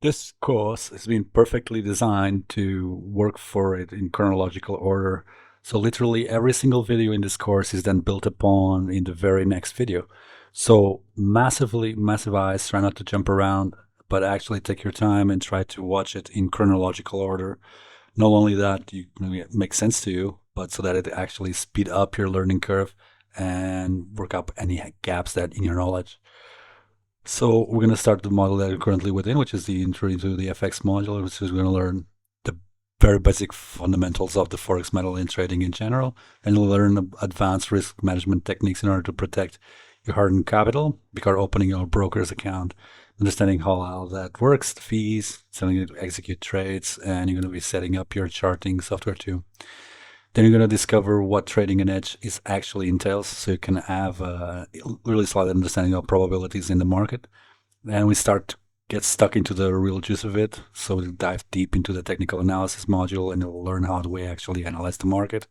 This course has been perfectly designed to work for it in chronological order. So literally every single video in this course is then built upon in the very next video. So massive eyes, try not to jump around, but actually take your time and try to watch it in chronological order. Not only that it makes sense to you, but so that it actually speed up your learning curve and work up any gaps that in your knowledge. So we're going to start the model that you're currently within, which is the intro to the FX module, which is we're going to learn the very basic fundamentals of the Forex metal in trading in general, and you'll learn advanced risk management techniques in order to protect your hard-earned capital before opening your broker's account, understanding how that works, the fees, telling you to execute trades, and you're going to be setting up your charting software too. Then you're going to discover what trading an edge is actually entails, so you can have a really solid understanding of probabilities in the market. And we start to get stuck into the real juice of it. So we'll dive deep into the technical analysis module, and you'll learn how do we actually analyze the market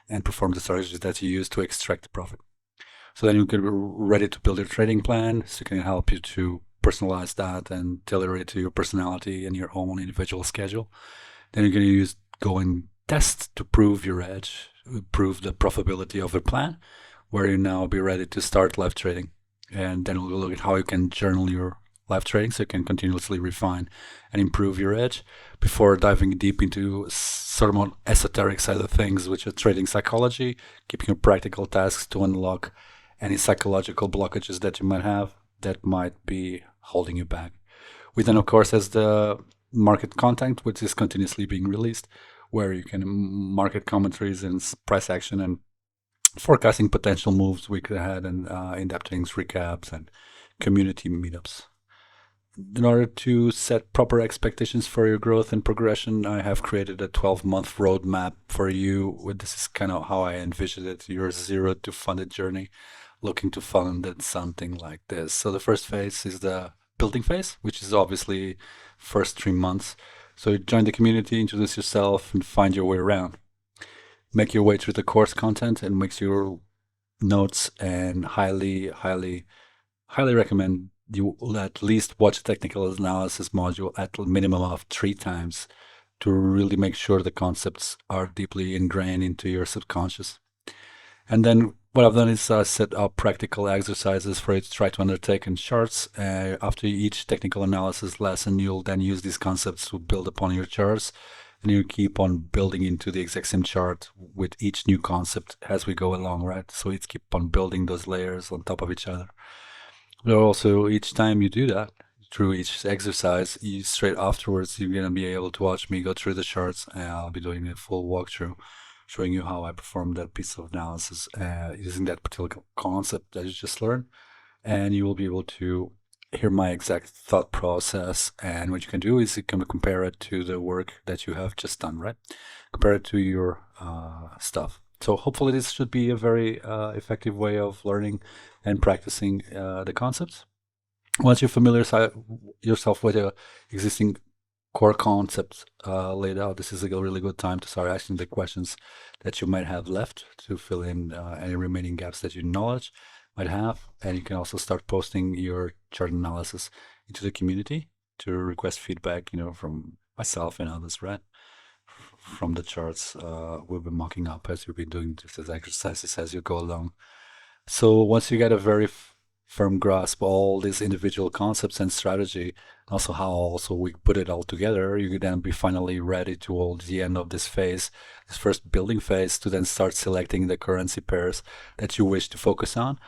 and perform the strategies that you use to extract the profit. So then you get ready to build your trading plan, so it can help you to personalize that and tailor it to your personality and your own individual schedule. Then you're going to go and test to prove your edge, prove the profitability of a plan, where you now be ready to start live trading. And then we'll look at how you can journal your live trading so you can continuously refine and improve your edge before diving deep into sort of more esoteric side of things, which are trading psychology, keeping your practical tasks to unlock any psychological blockages that you might have that might be holding you back. We then, of course, has the market content, which is continuously being released, where you can market commentaries and price action and forecasting potential moves week ahead and in-depth things, recaps, and community meetups. In order to set proper expectations for your growth and progression, I have created a 12-month roadmap for you. This is kind of how I envisioned it, your zero to funded journey, looking to fund something like this. So the first phase is the building phase, which is obviously first 3 months. So you join the community, introduce yourself, and find your way around. Make your way through the course content and make your notes, and highly recommend you at least watch the technical analysis module at a minimum of 3 times to really make sure the concepts are deeply ingrained into your subconscious. And then what I've done is set up practical exercises for you to try to undertake in charts. After each technical analysis lesson, you'll then use these concepts to build upon your charts, and you keep on building into the exact same chart with each new concept as we go along, right? So it's keep on building those layers on top of each other. But also, each time you do that, through each exercise, you straight afterwards, you're going to be able to watch me go through the charts, and I'll be doing a full walkthrough, showing you how I performed that piece of analysis using that particular concept that you just learned. And you will be able to hear my exact thought process. And what you can do is you can compare it to the work that you have just done, right? Compare it to your stuff. So hopefully this should be a very effective way of learning and practicing the concepts. Once you familiarize yourself with the existing core concepts laid out, this is a really good time to start asking the questions that you might have left to fill in any remaining gaps that your knowledge might have. And you can also start posting your chart analysis into the community to request feedback, from myself and others, right? From the charts we've been mocking up as you've been doing these exercises as you go along. So once you get a very firm grasp of all these individual concepts and strategy, also how also we put it all together, you could then be finally ready to hold the end of this phase, this first building phase, to then start selecting the currency pairs that you wish to focus on.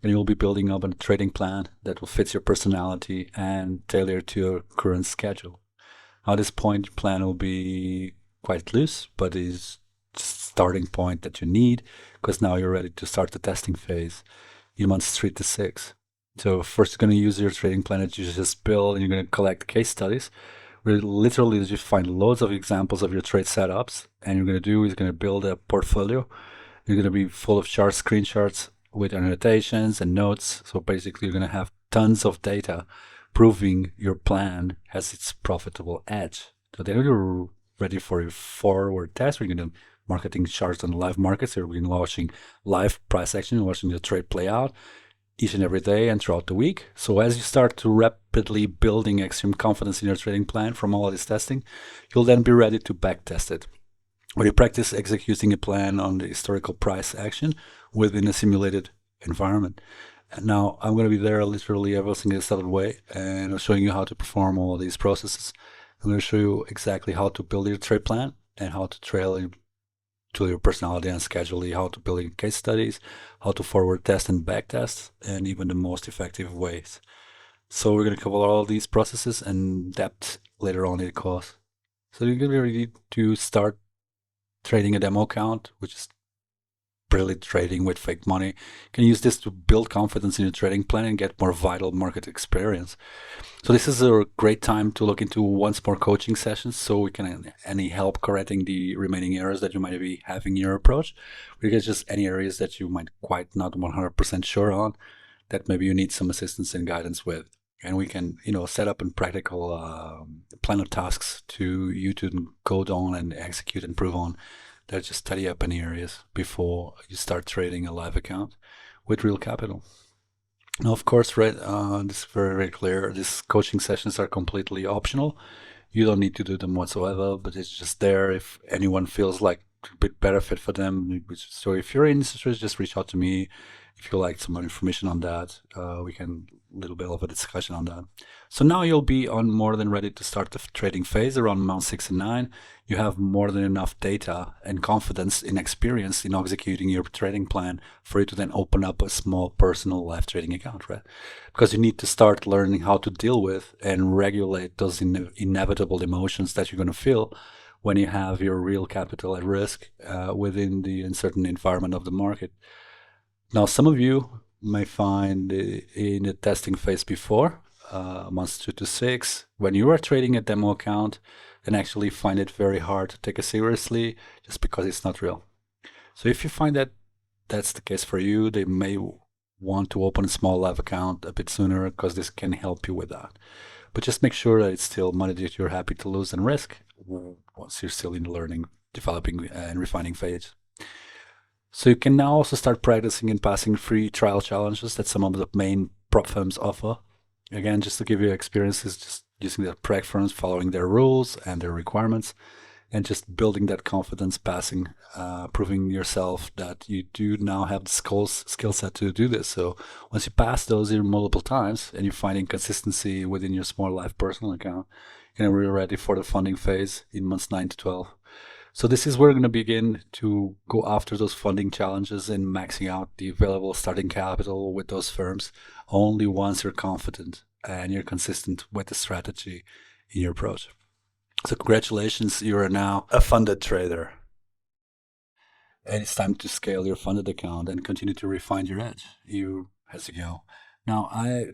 And you'll be building up a trading plan that will fit your personality and tailor to your current schedule. At this point, your plan will be quite loose, but is just starting point that you need, because now you're ready to start the testing phase in months 3 to 6. So first you're going to use your trading plan that you just built, and you're going to collect case studies where literally you find loads of examples of your trade setups, and you're going to do is going to build a portfolio. You're going to be full of charts, screenshots with annotations and notes. So basically you're going to have tons of data proving your plan has its profitable edge. So then you're ready for your forward test. We're going to marketing charts on live markets. You're watching live price action, watching the trade play out. each and every day and throughout the week. So as you start to rapidly building extreme confidence in your trading plan from all of this testing, you'll then be ready to backtest it, where you practice executing a plan on the historical price action within a simulated environment. And now I'm going to be there literally every single step of the way, and I'm showing you how to perform all these processes. I'm going to show you exactly how to build your trade plan and how to trail to your personality and schedule, how to build in case studies, how to forward test and back test, and even the most effective ways. So we're going to cover all these processes and depth later on in the course. So you're going to be ready to start trading a demo account, which is really trading with fake money. You can use this to build confidence in your trading plan and get more vital market experience. So this is a great time to look into once more coaching sessions so we can any help correcting the remaining errors that you might be having in your approach. We get just any areas that you might quite not 100% sure on that maybe you need some assistance and guidance with. And we can, set up a practical plan of tasks to you to code on and execute and prove on that just tidy up any areas before you start trading a live account with real capital. Now, of course, this is very, very clear. These coaching sessions are completely optional. You don't need to do them whatsoever, but it's just there if anyone feels like a bit better fit for them. So if you're interested, just reach out to me. If you like some more information on that, we can little bit of a discussion on that. So now you'll be on more than ready to start the trading phase around month 6 and 9. You have more than enough data and confidence in experience in executing your trading plan for you to then open up a small personal live trading account, right? Because you need to start learning how to deal with and regulate those inevitable emotions that you're going to feel when you have your real capital at risk within the uncertain environment of the market. Now, some of you may find in the testing phase before, months 2 to 6, when you are trading a demo account, and actually find it very hard to take it seriously just because it's not real. So if you find that that's the case for you, they may want to open a small live account a bit sooner because this can help you with that. But just make sure that it's still money that you're happy to lose and risk once you're still in the learning, developing, and refining phase. So you can now also start practicing and passing free trial challenges that some of the main prop firms offer. Again, just to give you experiences, just using the prep firms, following their rules and their requirements, and just building that confidence, passing, proving yourself that you do now have the skill set to do this. So once you pass those multiple times and you're finding consistency within your small life personal account, you're really ready for the funding phase in months 9 to 12. So this is where we're going to begin to go after those funding challenges and maxing out the available starting capital with those firms only once you're confident and you're consistent with the strategy in your approach. So congratulations, you are now a funded trader. And it's time to scale your funded account and continue to refine your edge. You has to go. Now, I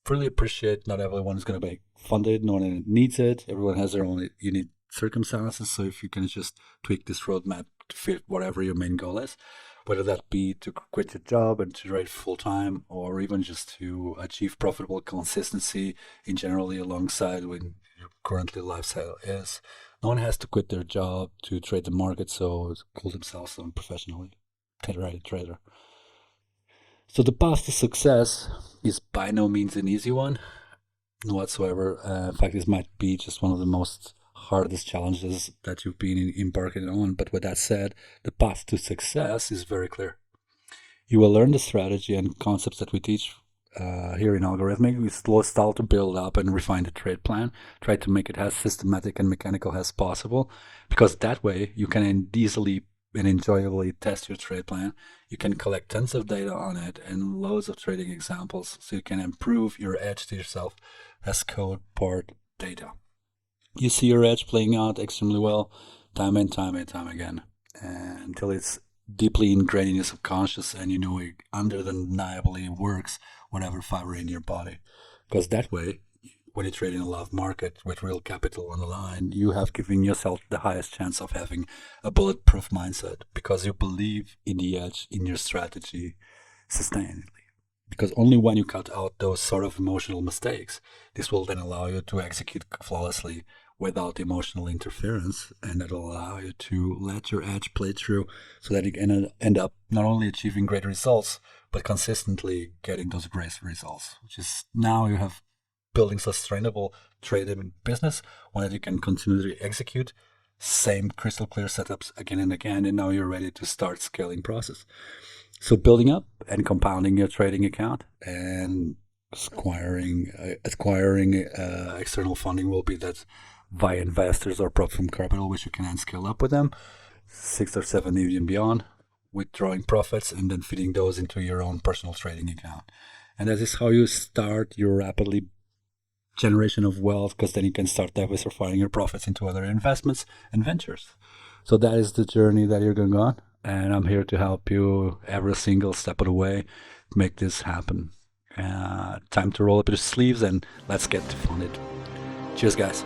really appreciate not everyone is going to be funded, no one needs it. Everyone has their own unique circumstances. So if you can just tweak this roadmap to fit whatever your main goal is, whether that be to quit your job and to trade full time, or even just to achieve profitable consistency in generally alongside when your currently lifestyle is. No one has to quit their job to trade the market, so call themselves a professionally trader. So the path to success is by no means an easy one whatsoever. In fact, this might be just one of the most hardest challenges that you've been embarking on. But with that said, the path to success is very clear. You will learn the strategy and concepts that we teach here in Algorithmic. We slow style to build up and refine the trade plan, try to make it as systematic and mechanical as possible, because that way you can easily and enjoyably test your trade plan. You can collect tons of data on it and loads of trading examples so you can improve your edge to yourself as code part data. You see your edge playing out extremely well time and time again until it's deeply ingrained in your subconscious and you know it undeniably works whatever fiber in your body. Because that way, when you trade in a live market with real capital on the line, you have given yourself the highest chance of having a bulletproof mindset because you believe in the edge in your strategy sustainably. Because only when you cut out those sort of emotional mistakes, this will then allow you to execute flawlessly without emotional interference, and that'll allow you to let your edge play through so that you can end up not only achieving great results, but consistently getting those great results, which is now you have building sustainable trading business, one that you can continually execute, same crystal clear setups again and again, and now you're ready to start scaling process. So building up and compounding your trading account and acquiring external funding will be that via investors or prop from capital, which you can then scale up with them, 6 or 7 even beyond, withdrawing profits and then feeding those into your own personal trading account. And that is how you start your rapidly generation of wealth, because then you can start diversifying your profits into other investments and ventures. So that is the journey that you're going on, and I'm here to help you every single step of the way make this happen. Time to roll up your sleeves and let's get to fund it. Cheers, guys.